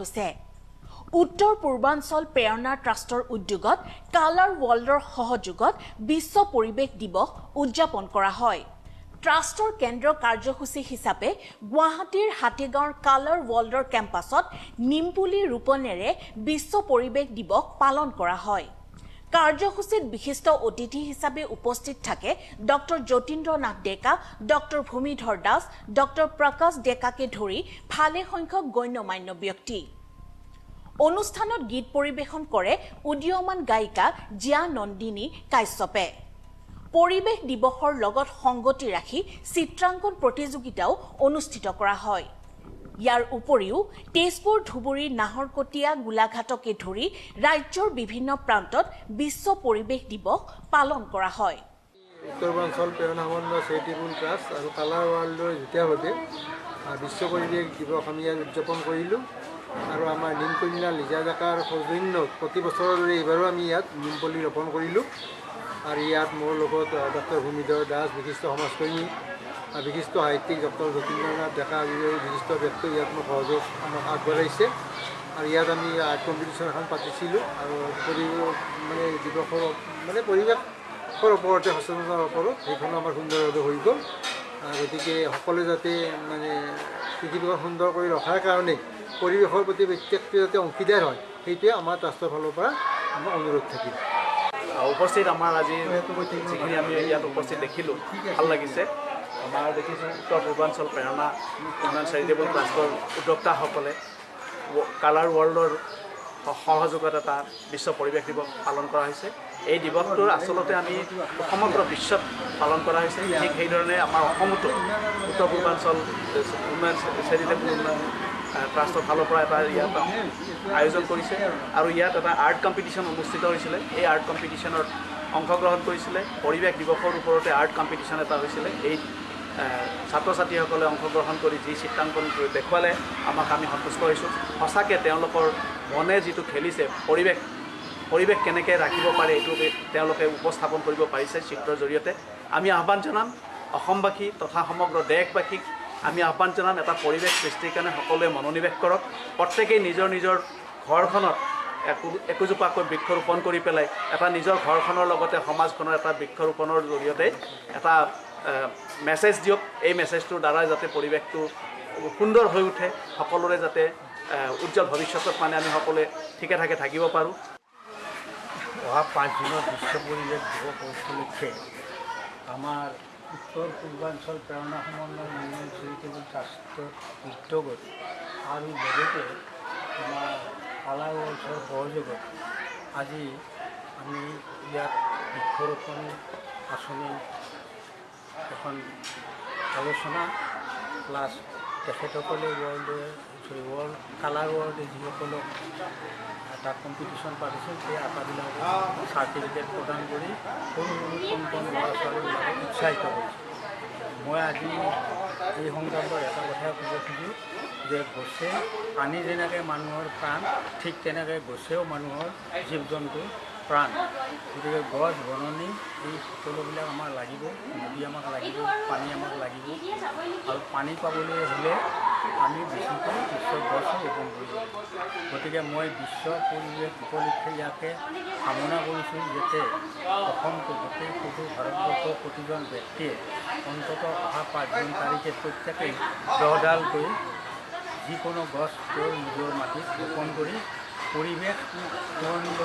হৈছে। উত্তৰ পূৰ্বাঞ্চল প্ৰেৰণা ট্ৰাষ্টৰ উদ্যোগত কালাৰ ৱৰ্ল্ডৰ সহযোগত বিশ্ব পৰিৱেশ দিৱস উদযাপন কৰা হয়। ট্ৰাষ্টৰ কেন্দ্ৰীয় কাৰ্যসূচী হিচাপে গুৱাহাটীৰ হাতীগাঁৱৰ কালাৰ ৱৰ্ল্ডৰ কেম্পাছত নিমপুলি ৰোপণেৰে বিশ্ব পৰিৱেশ দিৱস পালন কৰা হয়। কাৰ্যসূচীত বিশিষ্ট অতিথি হিচাপে উপস্থিত থাকে ডক্টৰ যতীন্দ্ৰ নাথ ডেকা, ডক্টৰ ভূমিধৰ দাস, ডক্টৰ প্ৰকাশ ডেকাকে ধৰি ভালে সংখ্যক গণ্যমান্য ব্যক্তি। অনুষ্ঠানত গীত পৰিৱেশন কৰে উদীয়মান গায়িকা জিয়া নন্দিনী কাশ্যপে। পৰিৱেশ দিৱসৰ লগত সংগতি ৰাখি চিত্ৰাংকন প্ৰতিযোগিতাও অনুষ্ঠিত কৰা হয়। ইয়াৰ উপৰিও তেজপুৰ, ধুবুৰী, নাহৰকটীয়া, গোলাঘাটকে ধৰি ৰাজ্যৰ বিভিন্ন প্ৰান্তত বিশ্ব পৰিৱেশ দিৱস পালন কৰা হয়। উত্তৰ পূৰ্বাঞ্চল প্ৰেৰণা সমন্বয় চেৰিটেবল ট্ৰাষ্ট আৰু কালাৰ ৱৰ্ল্ডৰ যুটীয়াভাৱে বিশ্ব পৰিৱেশ দিৱস আমি ইয়াত উদযাপন কৰিলোঁ। আৰু আমাৰ নিমকন্যা লিজা ডেকাৰ সৌজন্যত প্ৰতি বছৰৰ দৰে এইবাৰো আমি ইয়াত নিমপুলি ৰোপণ কৰিলোঁ। আৰু ইয়াত মোৰ লগত ডক্টৰ ভূমিধৰ দাস, বিশিষ্ট সমাজকৰ্মী, বিশিষ্ট সাহিত্যিক ডক্টৰ যতীন্দ্ৰ নাথ ডেকা বিশিষ্ট ব্যক্তি ইয়াত মোক সহযোগ আমাক আগবঢ়াইছে। আৰু ইয়াত আমি আৰ্ট কম্পিটিশ্যন এখন পাতিছিলোঁ আৰু দিৱসৰ পৰিৱেশৰ ওপৰতে সচেতনতাৰ ওপৰত সেইখনো আমাৰ সুন্দৰভাৱে হৈ গ'ল। গতিকে সকলোৱে যাতে পৃথিৱীখন সুন্দৰ কৰি ৰখাৰ কাৰণে পৰিৱেশৰ প্ৰতি প্ৰত্যেকটো যাতে অংশীদাৰ হয়, সেইটোৱে আমাৰ ট্ৰাষ্টৰ ফালৰ পৰা আমাৰ অনুৰোধ থাকিল। উপস্থিত আমাৰ আজি যিখিনি আমি ইয়াত উপস্থিত দেখিলোঁ, ভাল লাগিছে। আমাৰ দেখিছোঁ উত্তৰ পূৰ্বাঞ্চল প্ৰেৰণা চেৰিটেবল ট্ৰাষ্টৰ উদ্যোক্তাসকলে কালাৰ ৱৰ্ল্ডৰ সহযোগত এটা বিশ্ব পৰিৱেশ দিৱস পালন কৰা হৈছে। এই দিৱসটোৰ আচলতে আমি সমগ্ৰ বিশ্বত পালন কৰা হৈছে। ঠিক সেইধৰণে আমাৰ অসমতো উত্তৰ পূৰ্বাঞ্চল উন্নয়ন চেৰিটেবল উন্নয়ন ট্ৰাষ্টৰ ফালৰ পৰা এটা ইয়াত আয়োজন কৰিছে আৰু ইয়াত এটা আৰ্ট কম্পিটিশ্যন অনুষ্ঠিত হৈছিলে। এই আৰ্ট কম্পিটিশ্যনত অংশগ্ৰহণ কৰিছিলে। পৰিৱেশ দিৱসৰ ওপৰতে আৰ্ট কম্পিটিশ্যন এটা হৈছিলে। এই ছাত্ৰ ছাত্ৰীসকলে অংশগ্ৰহণ কৰি যি চিত্ৰাংকন দেখুৱালে আমাক আমি সন্তুষ্ট হৈছোঁ। সঁচাকৈ তেওঁলোকৰ মনে যিটো খেলিছে, পৰিৱেশ কেনেকৈ ৰাখিব পাৰে এইটো তেওঁলোকে উপস্থাপন কৰিব পাৰিছে চিত্ৰৰ জৰিয়তে। আমি আহ্বান জনাম অসমবাসী তথা সমগ্ৰ দেশবাসীক আমি আহ্বান জনাম এটা পৰিৱেশ সৃষ্টিৰ কাৰণে সকলোৱে মনোনিৱেশ কৰক। প্ৰত্যেকেই নিজৰ নিজৰ ঘৰখনত একোজোপাকৈ বৃক্ষৰোপণ কৰি পেলাই এটা নিজৰ ঘৰখনৰ লগতে সমাজখনৰ এটা বৃক্ষৰোপণৰ জৰিয়তে এটা মেছেজ দিয়ক। এই মেছেজটোৰ দ্বাৰা যাতে পৰিৱেশটো সুন্দৰ হৈ উঠে, সকলোৰে যাতে উজ্জ্বল ভৱিষ্যতত আমি সকলোৱে ঠিকে ঠাকে থাকিব পাৰোঁ। অহা 5 দিনত বিশ্ব পৰিৱেশ দিৱস উপলক্ষে আমাৰ উত্তৰ পূৰ্বাঞ্চল প্ৰেৰণা সমন্বয় উন্নয়ন চেৰিটেবল ট্ৰাষ্টৰ উদ্যোগত আৰু লগতে আমাৰ কালাৰ ৱৰ্ল্ডৰ সহযোগত আজি আমি ইয়াত বৃক্ষৰোপণ আঁচনি এখন আলোচনা প্লাছ তেখেতসকলে কালাৰ ৱৰ্ল্ডে যিসকলক এটা কম্পিটিশ্যন পাতিছিল সেই আটাবিলাকক চাৰ্টিফিকেট প্ৰদান কৰি সৰু কণ ল'ৰা ছোৱালীবিলাকক উৎসাহিত কৰিছে। মই আজি এই সংক্ৰান্তত এটা কথাই ক'ব খোজোঁ যে গছে পানী যেনেকৈ মানুহৰ প্ৰাণ, ঠিক তেনেকৈ গছেও মানুহৰ জীৱ জন্তুৰ প্ৰাণ। গতিকে গছ বননি এই সকলোবিলাক আমাক লাগিব, নদী আমাক লাগিব, পানী আমাক লাগিব। আৰু পানী পাবলৈ হ'লে আমি বেছিকৈ বিশ্ব গছ ৰোপণ কৰিব। গতিকে মই বিশ্ব পৰিৱেশ উপলক্ষে ইয়াকে কামনা কৰিছোঁ যাতে অসমটো গোটেই সদৌ ভাৰতবৰ্ষৰ প্ৰতিজন ব্যক্তিয়ে অন্ততঃ অহা 5 জুন তাৰিখে প্ৰত্যেকেই 10ডালকৈ যিকোনো গছ তেওঁৰ নিজৰ মাটিত ৰোপণ কৰি পৰিৱেশ